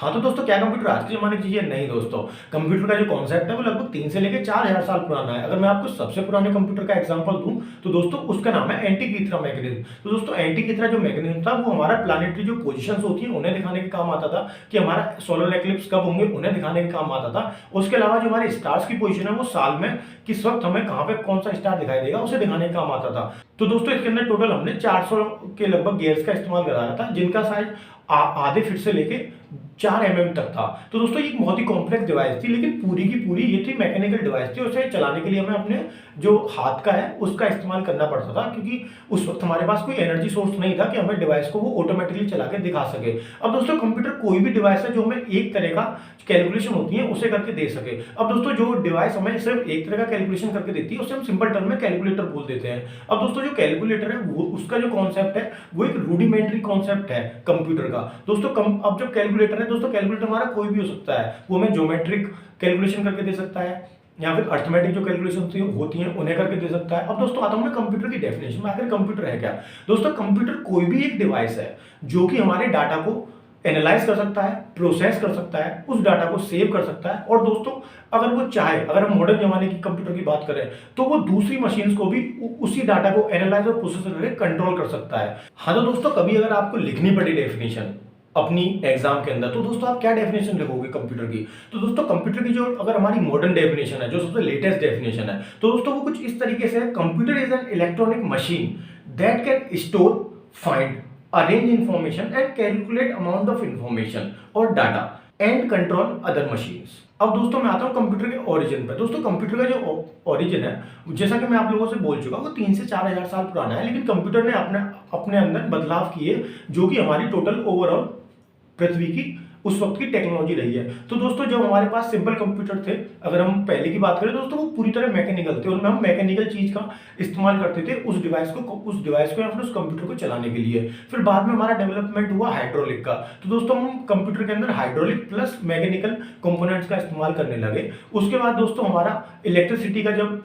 हाँ तो दोस्तों, क्या कंप्यूटर आज के ज़माने की चीज़ है? नहीं दोस्तों, कंप्यूटर का जो कॉन्सेप्ट है वो लगभग 3 से लेकर 4000 साल पुराना है। अगर मैं आपको सबसे पुराने कंप्यूटर का एग्जांपल दूं तो दोस्तों उसका नाम है एंटीक्विथ्रा मैकेनिज्म। तो दोस्तों एंटीक्विथ्रा जो मैकेनिज्म था वो हमारा प्लैनेटरी जो पोजीशंस होती है उन्हें दिखाने के काम आता था कि हमारा सोलर एक्लिप्स कब होंगे, उन्हें दिखाने के काम आता था। उसके अलावा जो हमारे स्टार्स की पोजीशन है वो साल में किस वक्त हमें कहाँ पे कौन सा स्टार दिखाई देगा उसे दिखाने का काम आता था। तो दोस्तों इसके अंदर टोटल हमने 400 के लगभग गियर्स का इस्तेमाल कराया था, जिनका साइज आधे फीट से लेके 4 mm तक था। तो दोस्तों ये एक बहुत ही कॉम्प्लेक्स डिवाइस थी, लेकिन पूरी की पूरी ये थी मैकेनिकल डिवाइस थी। उसे चलाने के लिए हमें अपने जो हाथ का है उसका इस्तेमाल करना पड़ता था, क्योंकि उस वक्त हमारे पास कोई एनर्जी सोर्स नहीं था कि हमें डिवाइस को वो ऑटोमेटिकली चला के दिखा सके। अब दोस्तों कंप्यूटर कोई भी डिवाइस है जो हमें एक तरह का कैलकुलेशन होती है उसे करके दे सके। अब दोस्तों जो डिवाइस हमें सिर्फ एक तरह का कैलकुलेशन करके देती है उसे हम सिंपल टर्म में कैलकुलेटर बोल देते हैं। अब दोस्तों जो कैलकुलेटर है वो उसका जो कॉन्सेप्ट है वो एक रूडिमेंट्री कॉन्सेप्ट है कंप्यूटर का। दोस्तों अब जो कैलकुलेटर है दोस्तों, कैलकुलेटर हमारा कोई भी हो सकता है। वो हमें ज्योमेट्रिक कैलकुलेशन करके दे सकता है या फिर अर्थमेटिक जो कैलकुलेशन होती हैं उन्हें करके दे सकता है। अब दोस्तों आता हूं मैं कंप्यूटर की डेफिनेशन में। आखिर कंप्यूटर है क्या? दोस्तों कंप्यूटर कोई भी एक डिवाइस है जो कि हमारे डाटा को एनालाइज कर सकता है, प्रोसेस कर सकता है, उस डाटा को सेव कर सकता है, और दोस्तों अगर वो चाहे, अगर हम मॉडर्न जमाने की कंप्यूटर की बात करें तो वो दूसरी मशीन्स को भी उसी डाटा को एनालाइज और प्रोसेस करके कंट्रोल कर सकता है। हाँ तो दोस्तों कभी अगर आपको लिखनी पड़ी डेफिनेशन अपनी एग्जाम के अंदर तो दोस्तों आप क्या डेफिनेशन लिखोगे कंप्यूटर की? तो दोस्तों कंप्यूटर की जो अगर हमारी मॉडर्न डेफिनेशन है, जो सबसे लेटेस्ट डेफिनेशन है, तो दोस्तों वो कुछ इस तरीके से है: computer is an electronic machine that can store, find, arrange information and calculate amount of information और data and control other machines. अब दोस्तों मैं आता हूं कंप्यूटर के ओरिजिन पर। दोस्तों कंप्यूटर का जो ओरिजिन है, जैसा कि मैं आप लोगों से बोल चुका हूं, वो 3 से 4000 साल पुराना है, लेकिन कंप्यूटर ने अपने अपने अंदर बदलाव किए जो कि हमारी टोटल ओवरऑल पृथ्वी की उस वक्त की टेक्नोलॉजी रही है। तो दोस्तों जब हमारे पास सिंपल कंप्यूटर थे, अगर हम पहले की बात करें दोस्तों, वो पूरी तरह मैकेनिकल थे। उनमें हम मैकेनिकल चीज का इस्तेमाल करते थे उस डिवाइस को या फिर उस कंप्यूटर को चलाने के लिए। फिर बाद में हमारा डेवलपमेंट हुआ हाइड्रोलिक का। तो दोस्तों हम कंप्यूटर के अंदर हाइड्रोलिक प्लस मैकेनिकल कंपोनेंट्स का इस्तेमाल करने लगे। उसके बाद दोस्तों हमारा इलेक्ट्रिसिटी का जब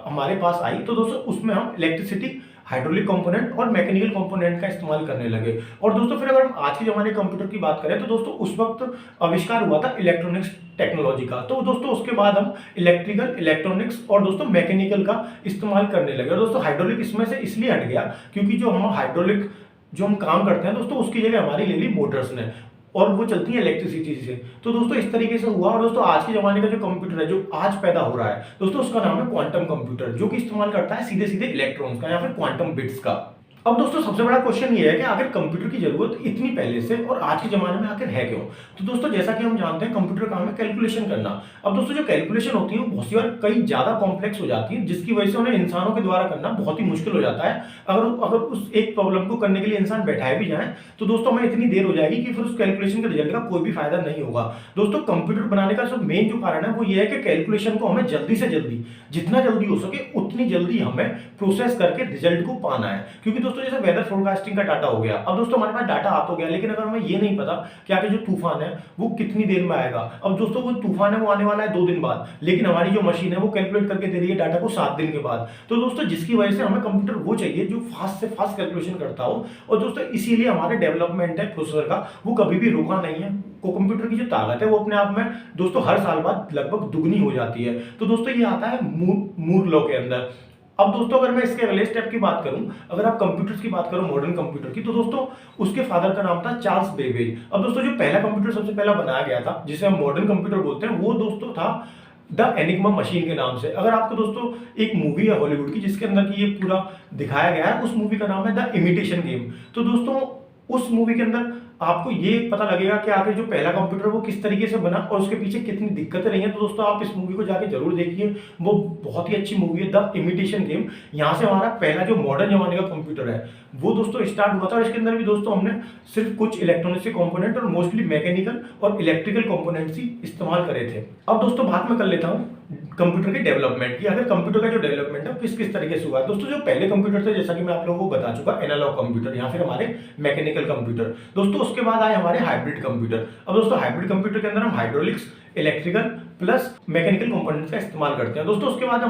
हमारे पास आई तो दोस्तों उसमें हम इलेक्ट्रिसिटी, हाइड्रोलिक कंपोनेंट और मैकेनिकल कंपोनेंट का इस्तेमाल करने लगे। और दोस्तों फिर अगर हम आज के जमाने कंप्यूटर की बात करें तो दोस्तों उस वक्त आविष्कार हुआ था इलेक्ट्रॉनिक्स टेक्नोलॉजी का। तो दोस्तों उसके बाद हम इलेक्ट्रिकल, इलेक्ट्रॉनिक्स और दोस्तों मैकेनिकल का इस्तेमाल करने लगे। और दोस्तों हाइड्रोलिक इसमें से इसलिए हट गया क्योंकि जो हम हाइड्रोलिक जो हम काम करते हैं दोस्तों उसकी जगह हमारी ले ली मोटर्स ने, और वो चलती है इलेक्ट्रिसिटी से। तो दोस्तों इस तरीके से हुआ। और दोस्तों आज के जमाने का जो कंप्यूटर है जो आज पैदा हो रहा है दोस्तों, उसका नाम है क्वांटम कंप्यूटर, जो कि इस्तेमाल करता है सीधे सीधे इलेक्ट्रॉन्स का या फिर क्वांटम बिट्स का। अब दोस्तों सबसे बड़ा क्वेश्चन ये है कि आखिर कंप्यूटर की जरूरत इतनी पहले से और आज के जमाने में आखिर है क्यों? तो दोस्तों जैसा कि हम जानते हैं कंप्यूटर काम है कैलकुलेशन करना। अब दोस्तों जो कैलकुलेशन होती है वो बहुत सी बार कई ज्यादा कॉम्प्लेक्स हो जाती है, जिसकी वजह से उन्हें इंसानों के द्वारा करना बहुत ही मुश्किल हो जाता है। अगर उस एक प्रॉब्लम को करने के लिए इंसान बैठाए भी जाए तो दोस्तों हमें इतनी देर हो जाएगी कि फिर उस कैलकुलेशन के रिजल्ट का कोई भी फायदा नहीं होगा। दोस्तों कंप्यूटर बनाने का सब मेन जो कारण है वो ये है कि कैलकुलेशन को हमें जल्दी से जल्दी, जितना जल्दी हो सके उतनी जल्दी हमें प्रोसेस करके रिजल्ट को पाना है। क्योंकि दोस्तों जैसे वेदर फोरकास्टिंग का डाटा हो गया, अब दोस्तों हमारे पास डाटा आ तो गया, लेकिन अगर हमें ये नहीं पता कि आगे जो तूफान है वो कितनी देर में आएगा। अब दोस्तों वो तूफान है वो आने वाला है 2 दिन बाद, लेकिन हमारी जो मशीन है वो कैलकुलेट करके दे रही है डाटा को 7 दिन के बाद। तो दोस्तों जिसकी वजह से हमें कंप्यूटर वो चाहिए जो फास्ट से फास्ट कैलकुलेशन करता हो। और दोस्तों इसीलिए हमारे डेवलपमेंट है प्रोसेसर का वो कभी भी रुका नहीं है। को कंप्यूटर की जो ताकत है वो अपने आप में दोस्तों हर साल बाद लगभग दुगनी हो जाती है। तो दोस्तों ये आता है मूर लॉ के अंदर। अब दोस्तों अगर मैं इसके अगले स्टेप की बात करूं, अगर आप कंप्यूटर्स की बात करो मॉडर्न कंप्यूटर की, तो दोस्तों उसके फादर का नाम था चार्ल्स बेबेज। अब दोस्तों जो पहला कंप्यूटर सबसे पहला बनाया गया था जिसे हम मॉडर्न कंप्यूटर बोलते हैं वो दोस्तों था द एनिग्मा मशीन के नाम से। अगर आपको दोस्तों एक मूवी है हॉलीवुड की जिसके अंदर की ये पूरा दिखाया गया है, उस मूवी का नाम है द इमिटेशन गेम। तो दोस्तों उस मूवी के अंदर आपको ये पता लगेगा कि आखिर जो पहला कंप्यूटर वो किस तरीके से बना और उसके पीछे कितनी दिक्कतें रही हैं। तो दोस्तों आप इस मूवी को जाके जरूर देखिए, वो बहुत ही अच्छी मूवी है द इमिटेशन गेम। यहाँ से हमारा पहला जो मॉडर्न जमाने का कंप्यूटर है वो दोस्तों स्टार्ट हुआ था। और इसके अंदर भी दोस्तों हमने सिर्फ कुछ इलेक्ट्रॉनिक्स के कंपोनेंट और मोस्टली मैकेनिकल और इलेक्ट्रिकल कंपोनेंट्स ही इस्तेमाल करे थे। अब दोस्तों बात मैं कर लेता हूँ कंप्यूटर के डेवलपमेंट की। अगर कंप्यूटर का जो डेवलपमेंट है किस किस तरीके से हुआ है दोस्तों। जो पहले कंप्यूटर थे जैसा कि मैं आप लोगों को बता चुका, एनालॉग कंप्यूटर या फिर हमारे मैकेनिकल कंप्यूटर दोस्तों। उसके बाद आए हमारे हाइब्रिड कंप्यूटर। अब दोस्तों हाइब्रिड कंप्यूटर के अंदर हम hydraulics, electrical plus mechanical components का इस्तेमाल करते हैं दोस्तों। उसके बाद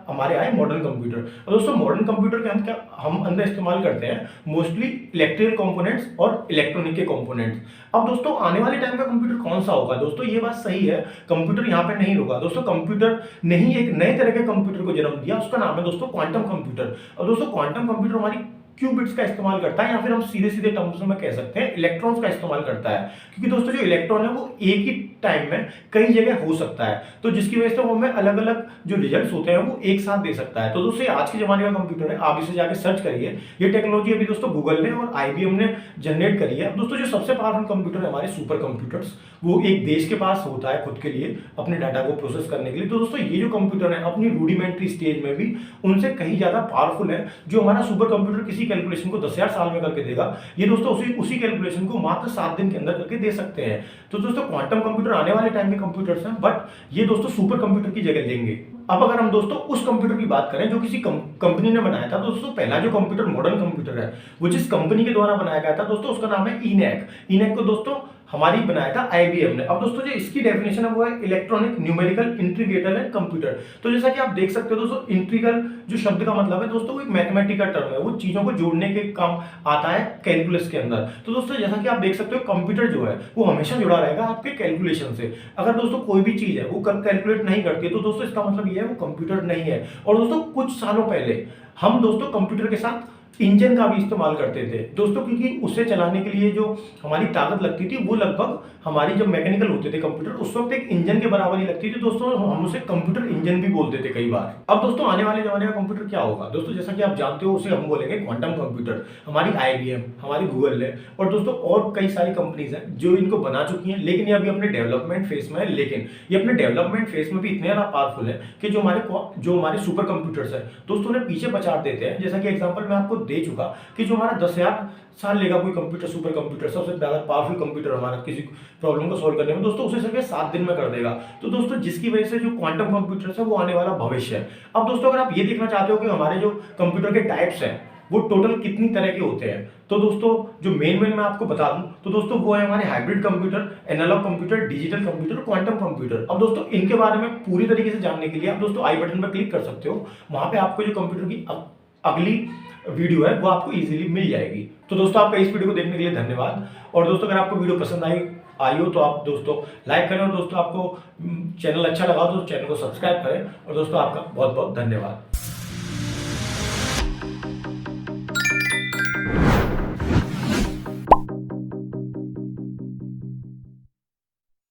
हमारे आए मॉडर्न कंप्यूटर। और दोस्तों मॉडर्न कंप्यूटर के हम अंदर इस्तेमाल करते हैं मोस्टली इलेक्ट्रिकल कंपोनेंट्स और इलेक्ट्रॉनिक के कंपोनेंट्स। अब दोस्तों आने वाले टाइम का कंप्यूटर कौन सा होगा दोस्तों, ये बात सही है, कंप्यूटर यहाँ पे नहीं होगा दोस्तों। कंप्यूटर ने ही एक नए तरह के कंप्यूटर को जन्म दिया, उसका नाम है दोस्तों क्वांटम कंप्यूटर। और दोस्तों क्वांटम कंप्यूटर हमारी क्यूबिट्स का इस्तेमाल करता है, या फिर हम सीधे सीधे टर्म्स में कह सकते हैं इलेक्ट्रॉन्स का इस्तेमाल करता है। क्योंकि दोस्तों जो इलेक्ट्रॉन है वो एक ही टाइम में कई जगह हो सकता है, तो जिसकी वजह से वो हमें अलग अलग जो रिजल्ट्स होते हैं वो एक साथ दे सकता है। तो दोस्तों आज के जमाने का कंप्यूटर है, आप इसे जाके सर्च करिए। ये टेक्नोलॉजी अभी दोस्तों गूगल ने और IBM ने जनरेट करी है। दोस्तों जो सबसे पावरफुल कंप्यूटर है हमारे सुपर कंप्यूटर्स, वो एक देश के पास होता है खुद के लिए अपने डाटा को प्रोसेस करने के लिए। तो दोस्तों ये जो कंप्यूटर है अपनी रूडिमेंट्री स्टेज में भी उनसे कहीं ज्यादा पावरफुल है। जो हमारा सुपर कंप्यूटर किसी कैलकुलेशन को 10,000 साल में करके देगा, ये दोस्तों उसी कैलकुलेशन को मात्र 7 दिन के अंदर करके दे सकते हैं। तो दोस्तों क्वांटम कंप्यूटर आने वाले टाइम के कंप्यूटर्स हैं, बट ये दोस्तों सुपर कंप्यूटर की जगह लेंगे। अब अगर हम दोस्तों उस कंप्यूटर की बात करें जो किसी कंपनी ने बनाया था, तो दोस्तों पहला जो कंप्यूटर मॉडर्न कंप्यूटर है वो जिस कंपनी के द्वारा बनाया गया था दोस्तों, उसका नाम है ENIAC। ENIAC को दोस्तों हमारी बनाया था IBM ने। अब दोस्तों जो इसकी डेफिनेशन है वो है electronic numerical integrator and computer. तो जैसा कि आप देख सकते हो दोस्तों, इंटीग्रल जो शब्द का मतलब है दोस्तों वो एक मैथमेटिकल टर्म है, वो चीजों को जोड़ने के काम आता है कैलकुलस के अंदर। तो दोस्तों जैसा कि आप देख सकते हो कंप्यूटर जो है वो हमेशा जुड़ा रहेगा आपके कैलकुलेशन से। अगर दोस्तों कोई भी चीज है वो कैलकुलेट नहीं करती है तो दोस्तों इसका मतलब ये है वो कंप्यूटर नहीं है। और दोस्तों कुछ सालों पहले हम दोस्तों कंप्यूटर के साथ इंजन का भी इस्तेमाल करते थे दोस्तों, क्योंकि उसे चलाने के लिए जो हमारी ताकत लगती थी वो लगभग हमारी जब मैकेनिकल होते थे कंप्यूटर उस वक्त एक इंजन के बराबर ही लगती थी दोस्तों। हम उसे कंप्यूटर इंजन भी बोलते थे कई बार। अब दोस्तों आने वाले जमाने का कंप्यूटर क्या होगा दोस्तों, जैसा कि आप जानते हो उसे हम बोलेंगे क्वांटम कंप्यूटर। हमारी IBM, हमारी गूगल है और दोस्तों और कई सारी कंपनीज हैं जो इनको बना चुकी हैं, लेकिन ये अभी अपने डेवलपमेंट फेज में है। लेकिन ये अपने डेवलपमेंट फेज में भी इतने ज्यादा पावरफुल है कि जो हमारे सुपर कंप्यूटर्स है दोस्तों उन्हें पीछे पछाड़ देते हैं। जैसा कि एग्जाम्पल मैं आपको दे चुका कि जो हमारा 10,000 साल लेगा कोई कंप्यूटर, सुपर कंप्यूटर सबसे ज्यादा पावरफुल कंप्यूटर हमारा किसी प्रॉब्लम को सॉल्व करने में दोस्तों उसे सिर्फ 7 दिन में कर देगा। तो दोस्तों जिसकी वजह से जो क्वांटम कंप्यूटर है वो आने वाला भविष्य है। अब दोस्तों अगर आप ये देखना चाहते हो कि हमारे जो कंप्यूटर के टाइप्स हैं वो टोटल कितनी तरह के होते हैं, तो दोस्तों जो मेन मैं आपको बता दूं तो दोस्तों वो है हमारे hybrid computer, analog computer, digital computer, quantum computer. अब दोस्तों इनके बारे में पूरी तरीके से जानने के लिए आप दोस्तों आई बटन पर क्लिक कर सकते हो। वहां पे आपको जो कंप्यूटर की अगली वीडियो है वो आपको इजीली मिल जाएगी। तो दोस्तों आपका इस वीडियो को देखने के लिए धन्यवाद। और दोस्तों अगर आपको वीडियो पसंद आई हो तो आप दोस्तों लाइक करें, और दोस्तों आपको चैनल अच्छा लगा तो चैनल को सब्सक्राइब करें। और दोस्तों आपका बहुत बहुत धन्यवाद।